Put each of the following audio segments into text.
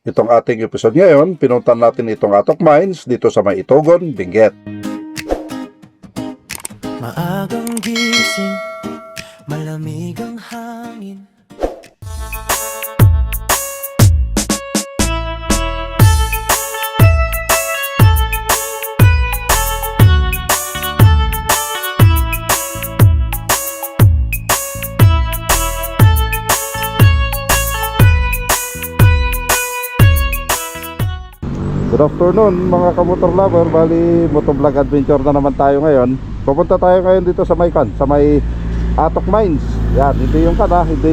Itong ating episode ngayon, pinuntan natin itong Atok Mines dito sa may Itogon, Benguet. Maagang gising, malamig ang hangin. Good afternoon mga kamotor lover, bali motovlog adventure na naman tayo ngayon. Pupunta tayo ngayon dito sa may Atok Mines. Yan, hindi yung hindi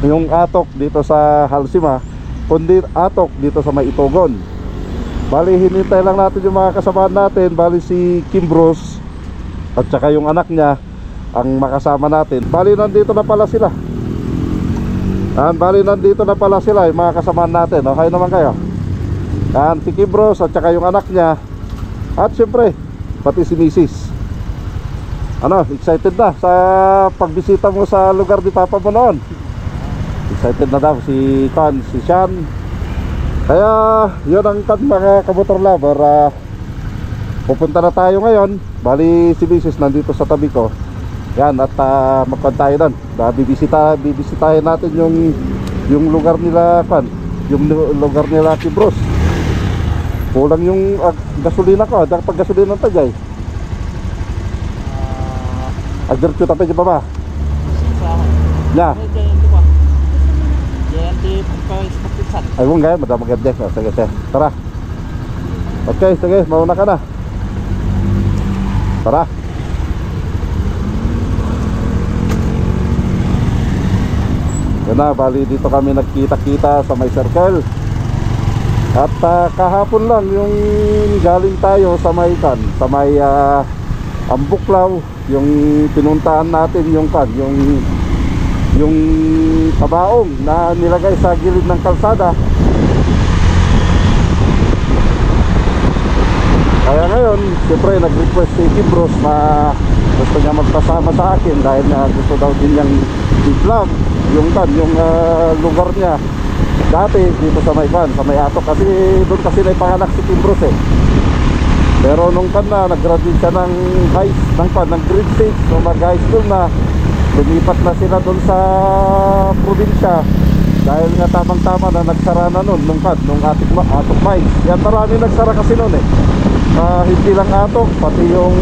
yung Atok dito sa Halsima, kundi Atok dito sa may Itogon. Bali hinintay lang natin yung mga kasamahan natin, bali si Kim Bruce at saka yung anak niya ang makasama natin. Bali nandito na pala sila. Bali nandito na pala sila yung mga kasamahan natin. Okay naman kayo? Yan, si Kim Bruce at saka yung anak niya. At syempre, pati si Mrs. Excited na sa pagbisita mo sa lugar ni Papa mo noon. Excited na daw si Sean. Kaya, yun ang mga kamotor lover. Pupunta na tayo ngayon. Bali si Mrs. nandito sa tabi ko. Yan, at magpantayo doon. Bibisitahin natin yung lugar nila yung lugar nila Kim Bruce. Kulang yung gasolina ko, pag gasolina ng tagay. Agdircho tapos yung baba. Ya. Ay mong gaya, madama ganda. Sige, sige. Tara. Okay, sige, mauna ka na. Tara. Yan na, bali dito kami nagkita-kita sa may circle. At kahapon lang yung galing tayo sa may Ambuklaw, yung pinuntahan natin yung kabaong na nilagay sa gilid ng kalsada. Kaya ngayon, siyempre nag-request si Kim Bruce na gusto niya magpasama sa akin dahil gusto daw din niyang i-vlog yung lugar niya dati dito sa may Atok, kasi doon kasi na ipanganak si Kim Bruce Pero nung nag-graduate siya ng grade 6, so mag-high school na, lumipat na sila doon sa probinsya dahil nga tamang-tama na nagsara na nung Atok Mines. Yan, marami nagsara kasi noon hindi lang Atok, pati yung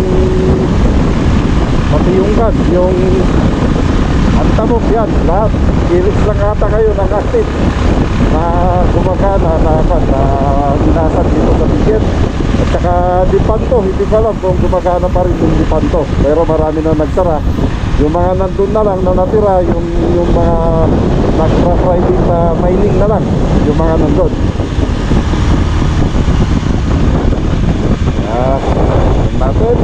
Antamok, yan, lahat. Ilis lang ata kayo ng active na gumagana na minasan dito sa Benguet. At saka Dipanto, hindi ko alam kung gumagana pa rin yung Dipanto, pero marami na nagsara. Yung mga nandun na lang na natira, yung mga nag-private mining na lang, yung mga nandun. Yan natin.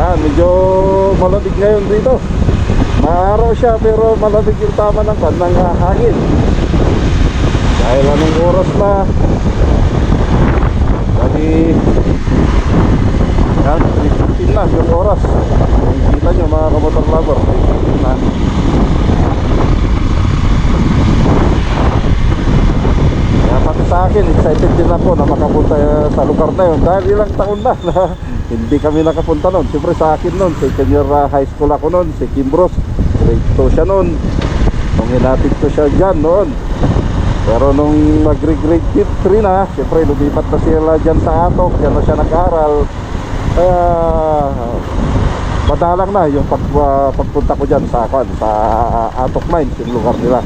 Yan, medyo malamig ngayon dito. Maaraw siya pero malamig yung tama ng hangin. Dahil anong oras na, dahil yan, 3:15 na yung oras. Kung kita nyo mga kamotor lover, 3:15 na. Kaya pati sa akin, excited din ako na makapunta sa lugar na yun. Dahil ilang taon na hindi kami nakapunta noon. Siyempre sa akin noon, second year high school ako noon, si Kim Bruce, grade 2 siya noon. Nung hinatid ko siya dyan noon. Pero nung mag-grade 3 na, siyempre lumipat na sila dyan sa Atok, dyan na siya nag-aaral. Kaya madalang na yung pagpunta ko dyan sa Atok Mines, yung lugar nila.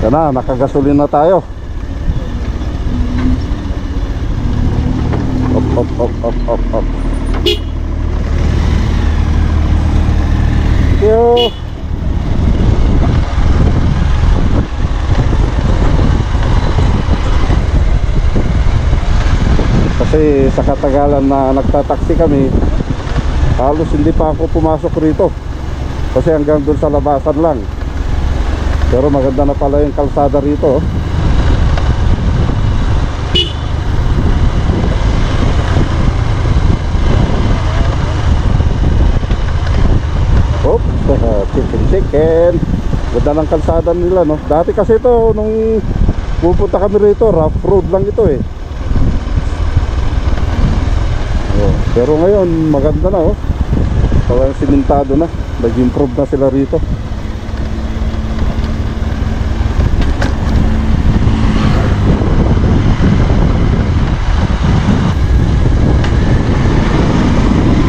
Yan na, nakagasolin na tayo. Up. Thank you. Kasi sa katagalan na nagtataksi kami, halos hindi pa ako pumasok rito. Kasi hanggang dun sa labasan lang. Pero maganda na pala yung kalsada rito. chicken. Ganda ng kalsada nila, no? Dati kasi ito, nung pupunta kami rito, rough road lang ito eh. Oh, pero ngayon, maganda na, oh. Parang simintado na. Nag-improve na sila rito.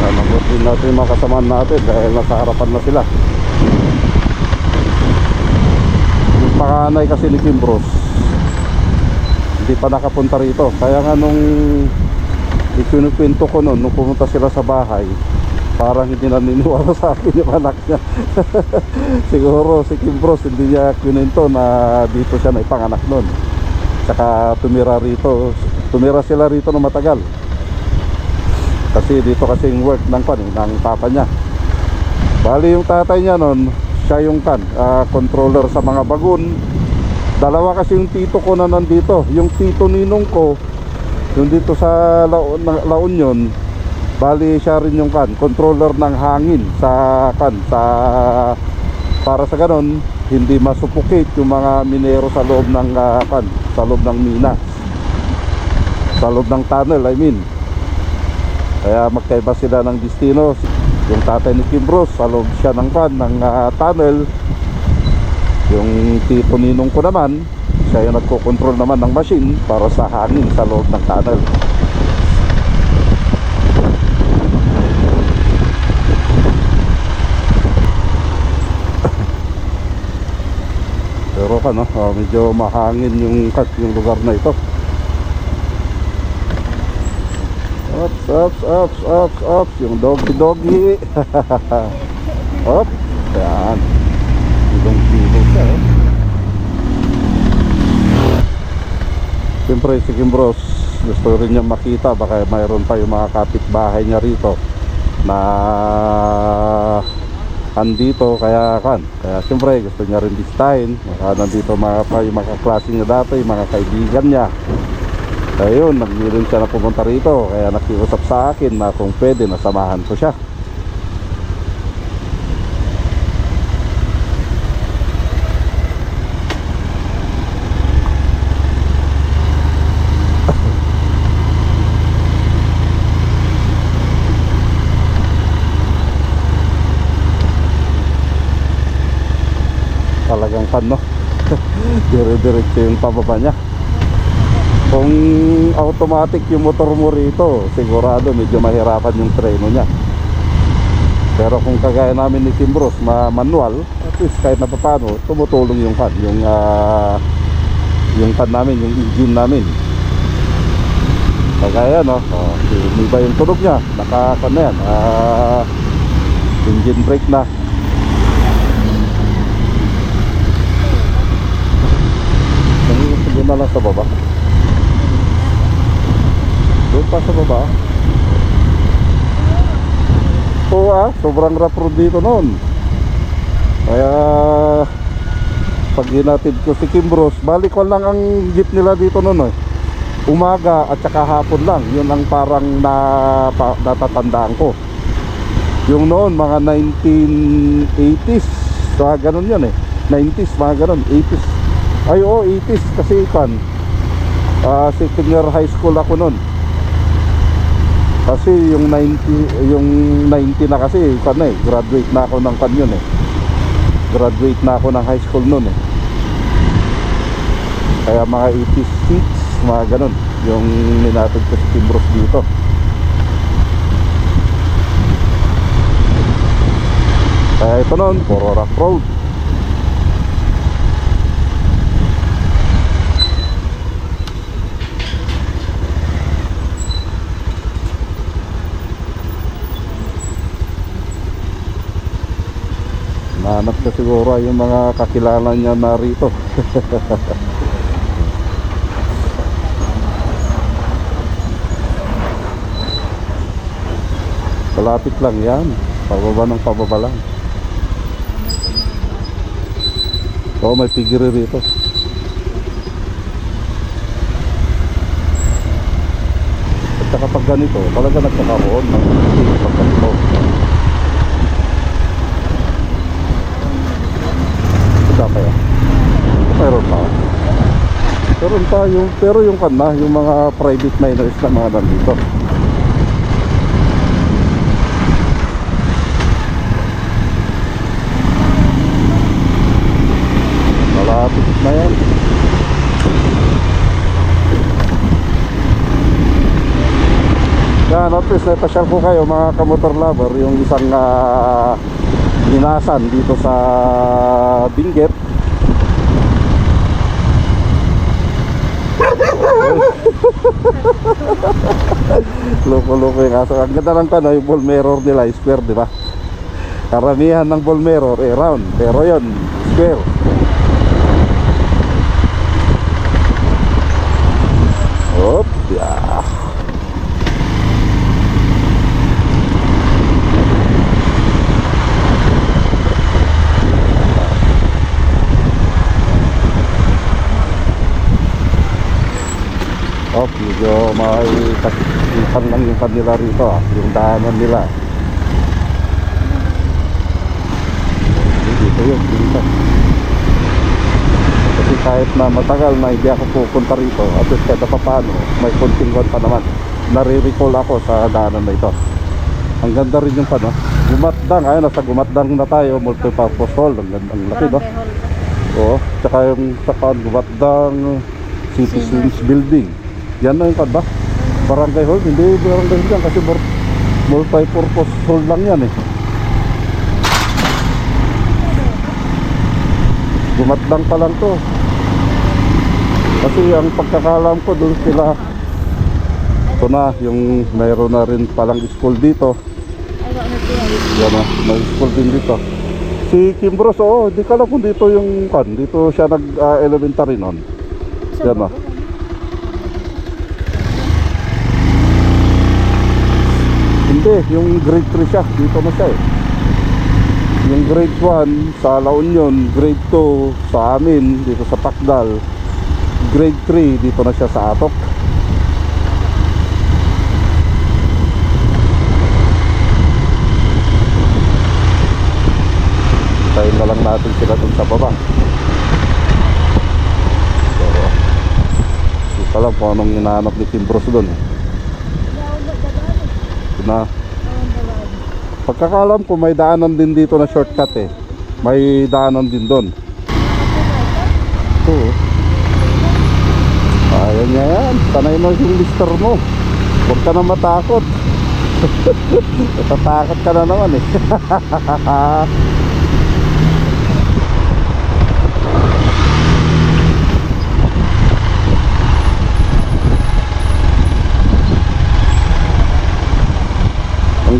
Nabutin natin yung mga kasamaan natin dahil nasa harapan na sila. Yung panganay kasi ni Kimbros hindi pa nakapunta rito. Kaya nga nung ikinukwento ko nun, nung pumunta sila sa bahay, parang hindi naniniwala sa akin yung anak niya. Siguro si Kimbros hindi niya kwento na dito siya naipanganak nun. Saka tumira rito, tumira sila rito ng matagal. Kasi dito kasi yung work ng papa niya. Bali yung tatay niya nun, siya yung controller sa mga bagun. Dalawa kasi yung tito ko na nandito. Yung tito ninong ko, yung dito sa La Union, bali siya rin yung controller ng hangin sa para sa ganon hindi masuffocate yung mga minero sa loob ng sa loob ng mina, sa loob ng tunnel, I mean. Kaya magkaiba sila ng destino. Yung tatay ni Kimbros sa loob siya ng tunnel. Yung tito ninong ko naman, siya yung nagko-control naman ng machine para sa hangin sa loob ng tunnel. Pero medyo mahangin yung lugar na ito. Ups, yung doggy. Up, yan. Bilong siya, eh. Siyempre si Kimbros gusto rin niya makita, baka mayroon pa yung mga kapitbahay niya rito na andito, kaya siyempre gusto niya rin bisitahin. Nandito yung mga kaklase niya dati, yung mga kaibigan niya. Ayun, nagmirin siya na pumunta rito. Kaya nakiusap sa akin na kung pwede, nasamahan ko siya. Talagang no? Dire-diretso yung pababa niya. Kung automatic yung motor mo rito, sigurado medyo mahirapan yung treno niya. Pero kung kagaya namin ni Kimbros, manual, at least kahit na paano tumutulong yung namin, yung engine namin. Kagaya iba yung tunog niya, na yan, engine brake na. Sige na lang sa baba. Doon pa sa baba. Sobrang rough road dito noon. Kaya pag hinatid ko si Kimbros, balik ko lang ang jeep nila dito noon, umaga at saka hapon lang. Yun ang parang natatandaan ko. Yung noon mga 1980s, ganun yun 90s, mga ganun, 80s. Ay 80s kasi second year high school ako noon. Kasi yung 90 na kasi graduate na ako ng kanyon graduate na ako ng high school noon Kaya mga 86, mga ganun yung ninatid ko si Kimbros dito. Kaya ito noon, puro rough road. Nahanap ko siguro yung mga kakilala niya na rito. Malapit lang yan, pababa ng pababa lang. May pigiri rito. At saka pag ganito, talaga nagkakaroon ng pag ganito. Wala kaya? Meron pa. Pero yung kana, yung mga private miners na mga nandito. Malapit na yan. Yan, at least naipasyal ko kayo mga kamotor lover, yung isang linasan dito sa Benguet. Loko-loko yung aso. Ang ganda ng kano, yung ball mirror nila square, di ba? Karamihan ng ball mirror round, pero yon square. Op, yeah. Oh, medyo may kasipan lang yung kanila rito, yung daanan nila. Dito yun, dito. Kasi kahit na matagal na hindi ako pupunta rito, at least kahit pa paano, may konting pa naman. Nare-recall ako sa daanan na ito. Ang ganda rin yung no? Gumatdang, ayun, nasa Gumatdang na tayo, multi-purpose hall. Ang laki, no? Oo, tsaka yung sa Gumatdang Citizens Building. Yan na yung ba? Barangay hall? Hindi barangay hall yan kasi multi-purpose hall lang yan eh. Gumatdang pa lang to. Kasi ang pagkakalam ko doon sila, ito na, yung mayroon na rin palang school dito. Yan na, may school din dito. Si Kimbros, oo, di ka lang kung dito yung dito siya nag-elementary noon. Yan na. Hindi, yung grade 3 siya, dito na siya eh. Yung grade 1 sa La Union, grade 2 sa amin, dito sa Pakdal, grade 3 dito na siya sa Atok. Tayo na lang natin sila dun sa baba. So, hindi pa lang kung anong hinahanap ni Kimbros dun eh. Na pagkakalam ko may daanan din dito na shortcut eh. May daanan din doon. Oo. Ayan nga yan. Tanay mo yung lister mo. Huwag ka na matakot. Natatakot ka na naman eh.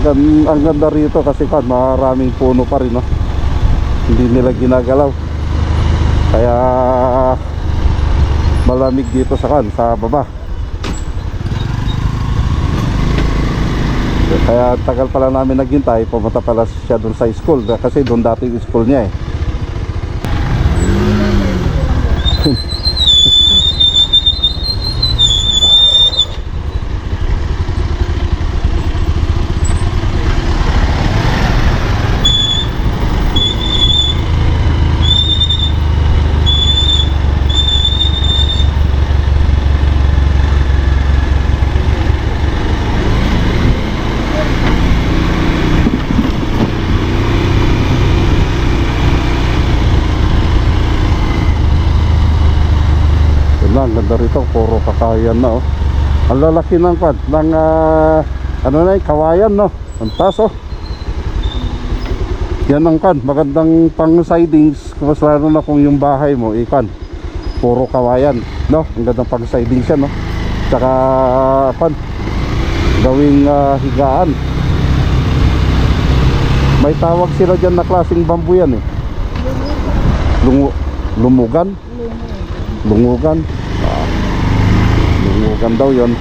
Ang ganda rito kasi maraming puno pa rin, no? Hindi nila ginagalaw. Kaya malamig dito sa baba. Kaya tagal pala namin naghintay, pumunta pala siya doon sa school kasi doon dati yung school niya eh. Ang ganda rito, puro kakayan na oh. Ang lalaki ng ng ano na yung kawayan, no? Ang taas oh. Yan ang magandang pang sidings, mas lalo na kung yung bahay mo puro kawayan, no? Ang gandang pang sidings yan, no? Tsaka gawing higaan. May tawag sila dyan na klaseng bambu yan eh. Lumugan. Lungugan daw yon.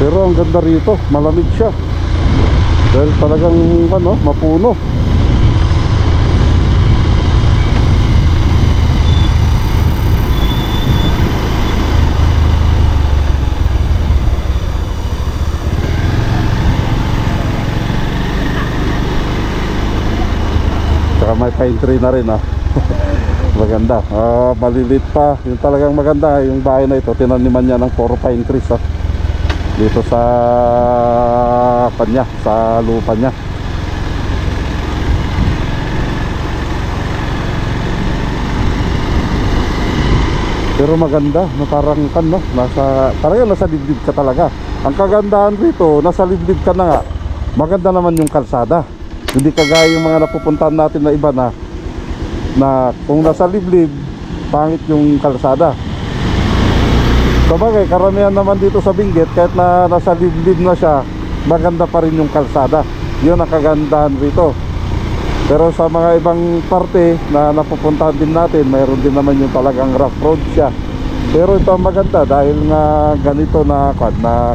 Pero ang ganda rito, malamig siya dahil talagang mapuno. pine tree na rin ah. Maganda. Malilit pa. Yung talagang maganda yung bahay na ito. Tinaniman niya ng 4 pine trees ah. Dito sa kanya, sa lupa niya. Pero maganda, no, parang kan no, nasa liblib ka talaga. Ang kagandahan rito, nasa liblib ka na nga. Maganda naman yung kalsada. Hindi kagaya yung mga napupuntahan natin na iba na kung nasa liblib, pangit yung kalsada. Sabagay, karamihan naman dito sa Benguet, kahit na nasa liblib na siya, maganda pa rin yung kalsada. Yun ang kagandahan rito. Pero sa mga ibang parte na napupuntahan din natin, mayroon din naman yung talagang rough road siya. Pero ito ang maganda dahil nga ganito na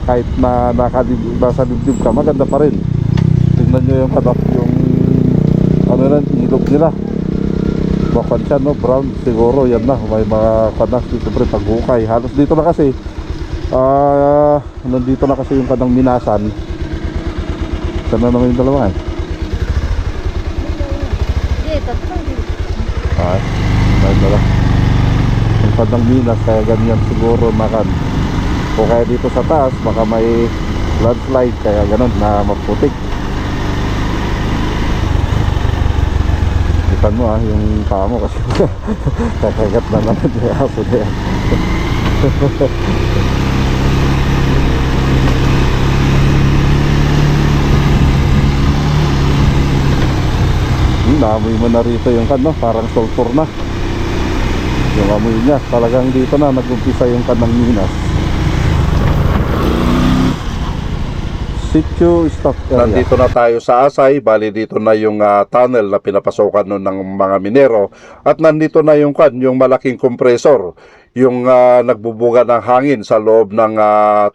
kahit na nasa dibdib ka, maganda pa rin. Tingnan nyo yung ano lang, ilog nila. Bakwan siya, no, brown siguro, yan na. May mga kanas dito pre paghukay. Halos dito na kasi, nandito na kasi yung kanang minasan. Sana naman yung dalawa eh. Ay, dala. Yung padang minas, kaya ganyan siguro makan. O kaya dito sa taas, baka may landslide, kaya ganun na maputik. Itan mo yung paa mo kasi kakagat na naman yung aso na yan. Naamoy mo na rito yung parang sulfur na yung amoy niya. Talagang dito na nag-umpisa yung kanang minas. Sitio Stop Area. Nandito na tayo sa Asay. Bali dito na yung tunnel na pinapasokan nun ng mga minero. At nandito na yung malaking kompresor, yung nagbubuga ng hangin sa loob ng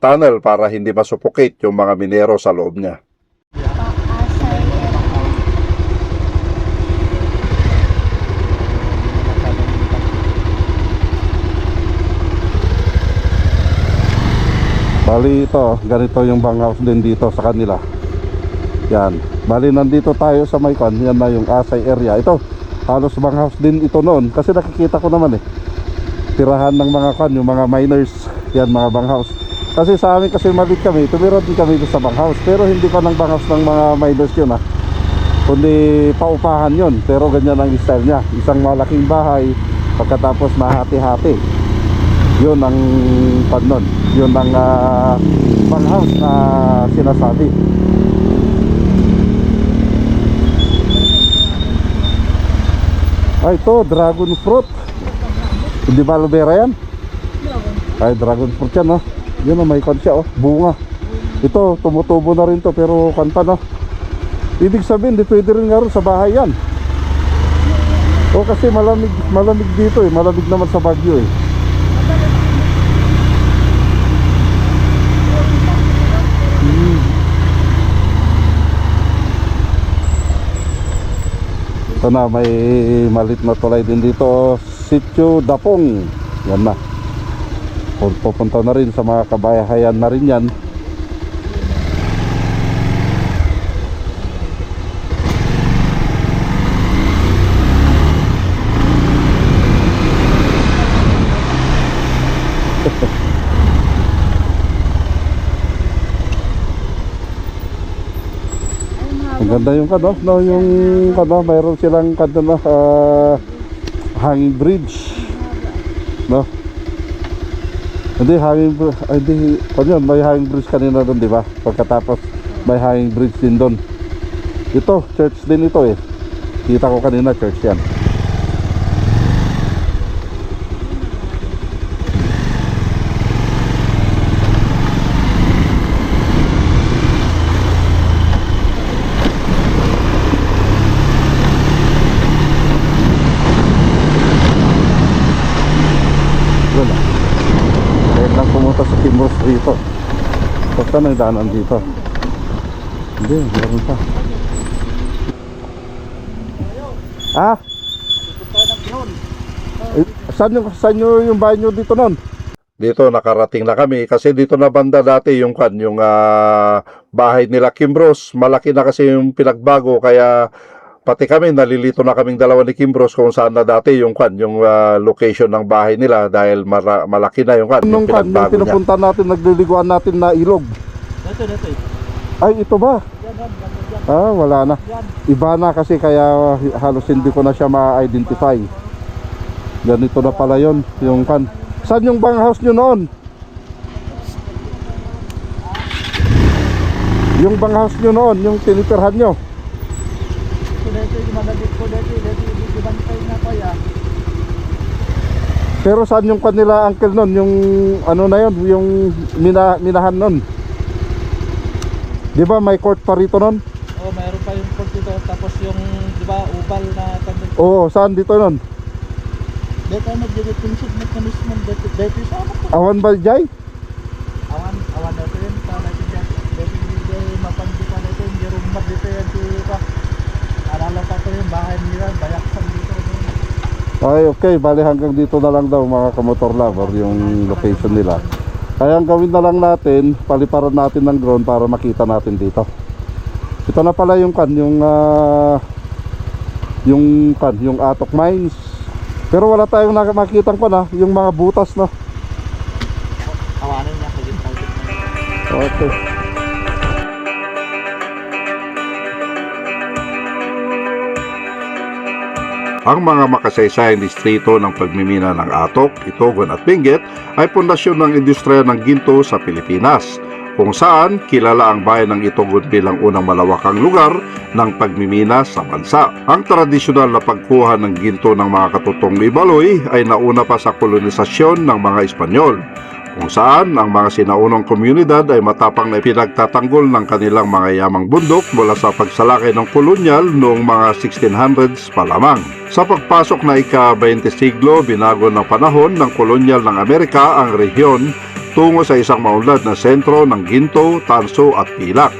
tunnel para hindi masuffocate yung mga minero sa loob niya. Bali ito, ganito yung banghouse din dito sa kanila. Yan. Bali nandito tayo sa Maykan. Yan na yung Asay area. Ito, halos banghouse din ito noon. Kasi nakikita ko naman tirahan ng mga yung mga miners. Yan, mga banghouse. Kasi sa amin kasi malit kami, tumira din kami sa banghouse. Pero hindi pa ng banghouse ng mga miners yun kundi paupahan yun. Pero ganyan ang style niya. Isang malaking bahay, pagkatapos mahati-hati. Yun ang panon. Yun ang banghouse na sinasabi. Ay, ito, dragon fruit. Hindi ba aloe vera yan? Ay, dragon fruit yan, no? Yun, may siya, bunga. Ito, tumutubo na rin to, pero kanta, no? Ibig sabihin, di pwede rin nga rin sa bahay yan. O, kasi malamig dito malamig naman sa Baguio Ito na, may malit na tulay din dito, Sitio Dapong. Yan na. Pupunta na rin sa mga kabahayan na rin yan. Ang ganda yung no, yung mayroon silang hanging bridge, no? Hindi may hanging bridge kanina doon, di ba? Pagkatapos may hanging bridge din doon. Ito, church din ito Kita ko kanina, church yan. Dito. Basta may daanan dito. Hindi, meron pa. Saan yung bahay nyo dito nun? Dito nakarating na kami kasi dito na banda dati yung bahay nila Kimbros. Malaki na kasi yung pinagbago kaya pati kami nalilito na kaming dalawa ni Kimbros kung saan na dati yung location ng bahay nila dahil malaki na yung Nung yung pinagbago niya. pinupunta natin, nagliliguan natin na ilog. Dito. Ay, ito ba? Ah, wala na. Iba na kasi kaya halos hindi ko na siya ma-identify. Ganito na pala yun, yung kan. Saan yung bang house nyo noon? Yung bang house nyo noon, yung tinitirhan nyo? Pero saan yung kanila uncle noon? Yung ano na yun, yung minahan noon? Di ba may court pa rito noon? Oh, mayroon pa yung court dito. Tapos yung, di ba, ubal na tandang. Oo, saan dito noon? Dito nag-detention mechanism dito sa ano po? Awan Baljay? Awan dito yun. Sa natin dyan. Dito yung mapandita dito. Yung rumah dito yan. Alala pa ko yung bahay nila. Bayaksan dito. Ay, okay, bali hanggang dito na lang daw mga kamotor lover yung location nila. Kaya ang gawin na lang natin, paliparan natin ng drone para makita natin dito. Ito na pala yung yung Atok Mines. Pero wala tayong makitang yung mga butas na. Awanan niya. Okay. Ang mga makasaysayang distrito ng pagmimina ng Atok, Itogon at Benguet ay pundasyon ng industriya ng ginto sa Pilipinas, kung saan kilala ang bayan ng Itogon bilang unang malawakang lugar ng pagmimina sa bansa. Ang tradisyonal na pagkuha ng ginto ng mga katutong Ibaloy ay nauna pa sa kolonisasyon ng mga Espanyol, kung saan ang mga sinaunang komunidad ay matapang na pinagtatanggol ng kanilang mga yamang bundok mula sa pagsalakay ng kolonyal noong mga 1600s pa lamang. Sa pagpasok na ika-20 siglo, binago ng panahon ng kolonyal ng Amerika ang rehiyon tungo sa isang maunlad na sentro ng ginto, tanso at pilak.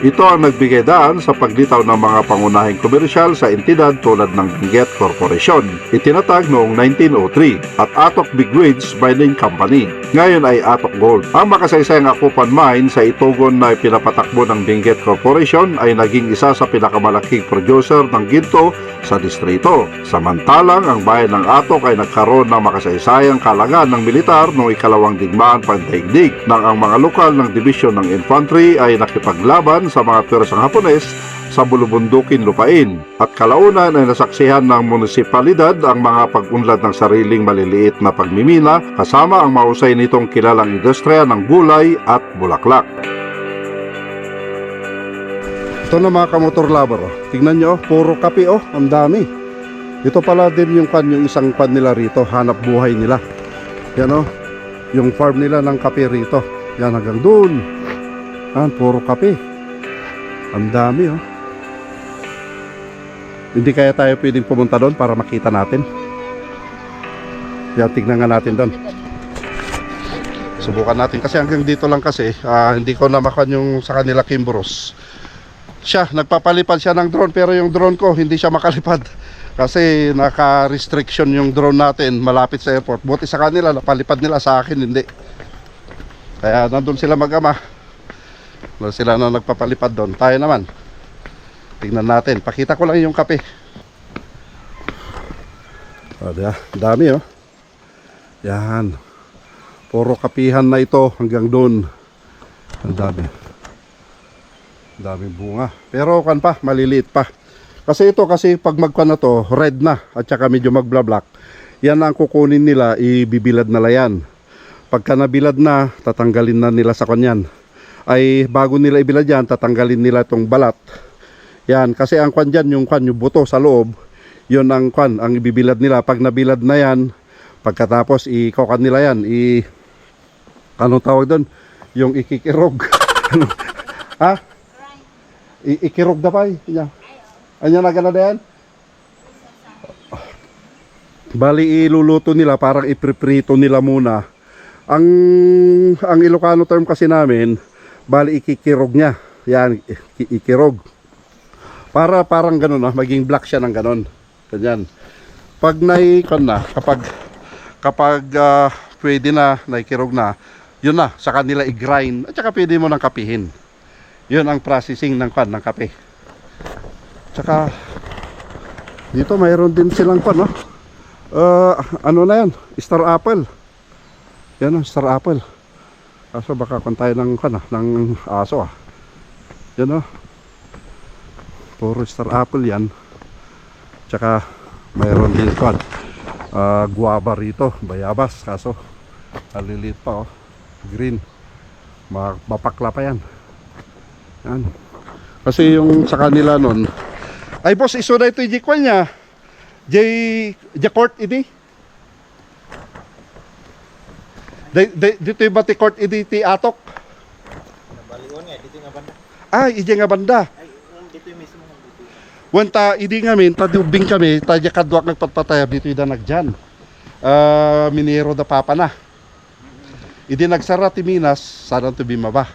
Ito ang nagbigay daan sa paglitaw ng mga pangunahing komersyal sa entidad tulad ng Benguet Corporation, itinatag noong 1903, at Atok Big Ridge Mining Company, ngayon ay Atok Gold. Ang makasaysayang Akupan Mine sa Itogon na pinapatakbo ng Benguet Corporation ay naging isa sa pinakamalaking producer ng ginto sa distrito. Samantalang ang bayan ng Atok ay nagkaroon ng makasaysayang kalagan ng militar noong ikalawang digmaan pandaigdig, nang ang mga lokal ng Division ng Infantry ay nakipaglaban sa mga pwersang Hapones sa bulubundukin lupain, at kalaunan ay nasaksihan ng munisipalidad ang mga pag-unlad ng sariling maliliit na pagmimina kasama ang mahusay nitong kilalang industriya ng gulay at bulaklak. Ito na mga kamotor lover, tingnan nyo, puro kape ang dami. Ito pala din yung isang nila rito, hanap buhay nila. Yan yung farm nila ng kape rito. Yan hanggang dun. Yan, puro kape. Ang dami Hindi kaya tayo pwedeng pumunta doon para makita natin. Yan, tignan nga natin doon. Subukan natin kasi hanggang dito lang kasi hindi ko namakan yung sa kanila Kimbros. Siya, nagpapalipad siya ng drone, pero yung drone ko hindi siya makalipad kasi naka-restriction yung drone natin malapit sa airport. Buti sa kanila, napalipad nila, sa akin hindi. Kaya nandun sila mag-ama. Sila na nagpapalipad doon. Tayo naman, tingnan natin. Pakita ko lang yung kape. Dami Yan, puro kapihan na ito hanggang doon. Ang daming bunga, pero maliliit pa. Kasi ito, pag magkuan na to, red na at saka medyo magblablak, yan ang kukunin nila, ibibilad na yan. Pagka nabilad na, tatanggalin na nila sa kanyan. Ay bago nila ibilad yan, tatanggalin nila itong balat. Yan, kasi ang kwan dyan, yung buto sa loob, yun ang ang ibibilad nila. Pag nabilad na yan, pagkatapos ikokan nila yan, anong tawag doon? Yung ikikirog. Ha? Ikirog na pa Anya na gana yan? Bali iluluto nila, parang ipriprito nila muna. Ang Ilocano term kasi namin, bali ikikirog niya. Yan, ikirog. Parang ganun maging black siya ng ganun. Ganyan. Pag kapag pwede na, naikirog na, yun na, sa kanila i-grind, at saka pwede mo nang kapihin. Yun ang processing ng kape. Tsaka Dito mayroon din silang pan, no? Ano na yan? Star apple. Yan, star apple. Kaso baka kung tayo ng aso, ah. Yan, puro star apple yan. Tsaka mayroon din kan guava rito, bayabas. Kaso maliliit pa, green. Mapakla pa yan. Yan. Kasi yung sa kanila nun, ay boss, iso na ito yung jikwan niya. Jakort idi. Dito yung bati court idi ti atok. Baliwan nga, dito nga banda. Ay, ije nga banda. Ay, dito yung mismo nga dito. Wanta, idi ngamin, tadubing kami, tadya kadwak nagpatpatayab dito yung danagjan. Minero da papa na. Idi nagsara ti Minas, sana to bimaba.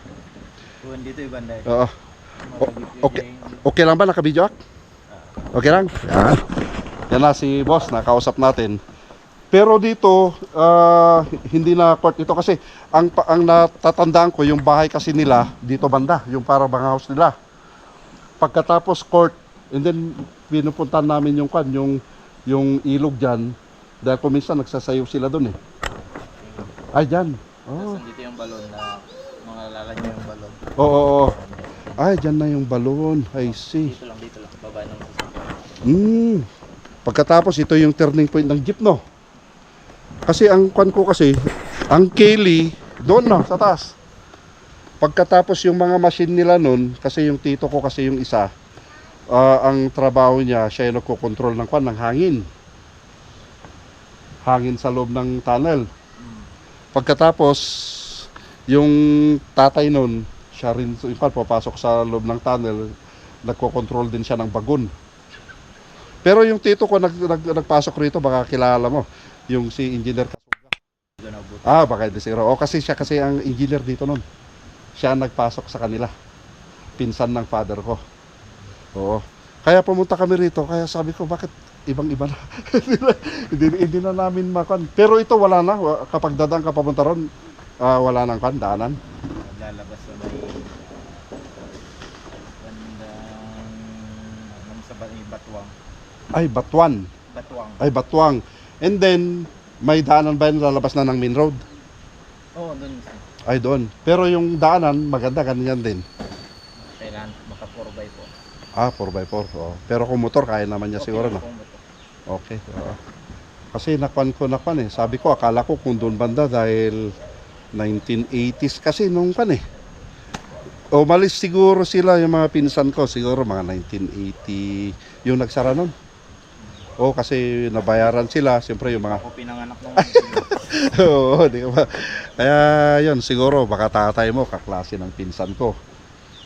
Dito yung banda. Oo. Okay lang ba nakabidyo ak? Okay lang? Yan. Yan na si boss, nakausap natin. Pero dito, hindi na court ito kasi ang natatandaan ko, yung bahay kasi nila dito banda, yung para bang house nila. Pagkatapos court, and then pinupuntahan namin yung ilog diyan dahil kuminsan nagsasayaw sila doon eh. Ay, diyan. Oh. Dito yung balon na mga lalagyan yung balon. Oo. Ay, diyan na yung balon. I see. Dito lang, baba ng sasakyan. Pagkatapos ito yung turning point ng jeep, no? Kasi ang kwan ko kasi, ang Kelly, doon na, sa taas. Pagkatapos yung mga machine nila nun, kasi yung tito ko kasi yung isa, ang trabaho niya, siya yung nagkocontrol ng kwan, ng hangin. Hangin sa loob ng tunnel. Pagkatapos, yung tatay nun, siya rin, papasok sa loob ng tunnel, nagkocontrol din siya ng bagon. Pero yung tito ko nagpasok rito, baka kilala mo, yung si Engineer Kasuga. Baka hindi zero. Kasi siya kasi ang engineer dito nun. Siya nagpasok sa kanila. Pinsan ng father ko. Oo. Kaya pumunta kami rito, kaya sabi ko, bakit ibang-iba na? hindi na namin makan. Pero ito wala na, kapag dadaan ka papunta ron, wala nang daanan. Lalabas sa may bandang sa Batuang. Ay, Batuan. Ay, Batuang. And then, may daanan ba yun lalabas na ng main road? Oo, doon. Ay, doon. Pero yung daanan, maganda, ganyan din. Kailangan maka 4x4. 4x4. Oh. Pero kung motor, kaya naman niya siguro, no? Okay. Kasi nakwan eh. Sabi ko, akala ko kung doon banda dahil 1980s kasi nung kan eh. Umalis siguro sila, yung mga pinsan ko, siguro mga 1980 yung nagsara nun. Kasi nabayaran sila, siyempre yung mga... Ako pinanganak nung... Oo, di ba? Kaya yun, siguro baka tatay mo, kaklase ng pinsan ko.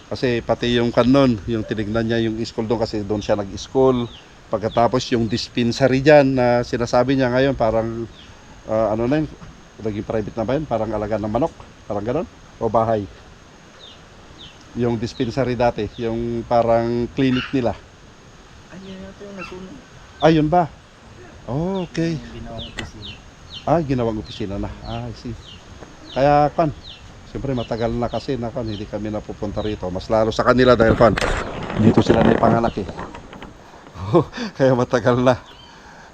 Kasi pati yung kanon, yung tinignan niya yung school doon kasi doon siya nag-school. Pagkatapos yung dispensary dyan na sinasabi niya ngayon, parang ano na yun, naging private na ba yun? Parang alaga ng manok, parang ganon? O bahay? Yung dispensary dati, yung parang clinic nila. Ayun ito yung nasunog. Ayun ba? Oh, okay. Yung ginawang opisina. Ginawang opisina na. I see. Kaya siyempre matagal na kasi na hindi kami napupunta rito. Mas lalo sa kanila dahil dito sila na ipanganak eh. Kaya matagal na.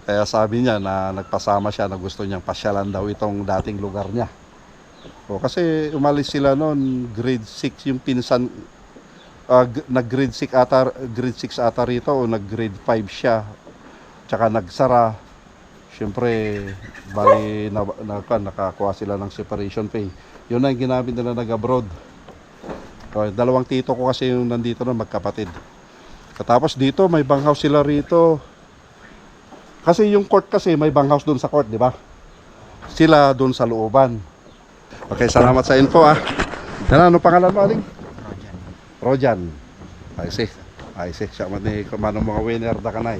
Kaya sabi niya na nagpasama siya na gusto niyang pasyalan daw itong dating lugar niya. Kasi umalis sila noon, grade 6 yung pinsan, nag-grade 6 ata rito o nag-grade 5 siya. Tsaka nagsara. Siyempre, bali nakakuha sila ng separation pay. Yun ang ginamit nila nag-abroad. Dalawang tito ko kasi yung nandito na magkapatid. Tapos dito may banghouse sila rito. Kasi yung court kasi may banghouse doon sa court, di ba? Sila doon sa looban. Okay, salamat sa info Ano pangalan mo, Aling? Rojan. I see. Siya man ni manong mga winner da kanay.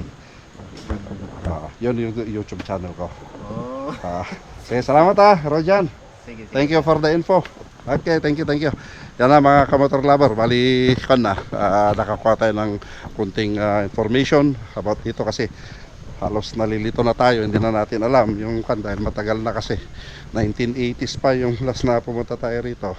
Yun yung YouTube channel ko. Okay, salamat Rojan. Sige. Thank you for the info. Okay, thank you. Yan na mga kamotor lover, bali nakakuha tayo ng kunting information about ito kasi halos nalilito na tayo, hindi na natin alam yung dahil matagal na kasi 1980s pa yung last na pumunta tayo rito.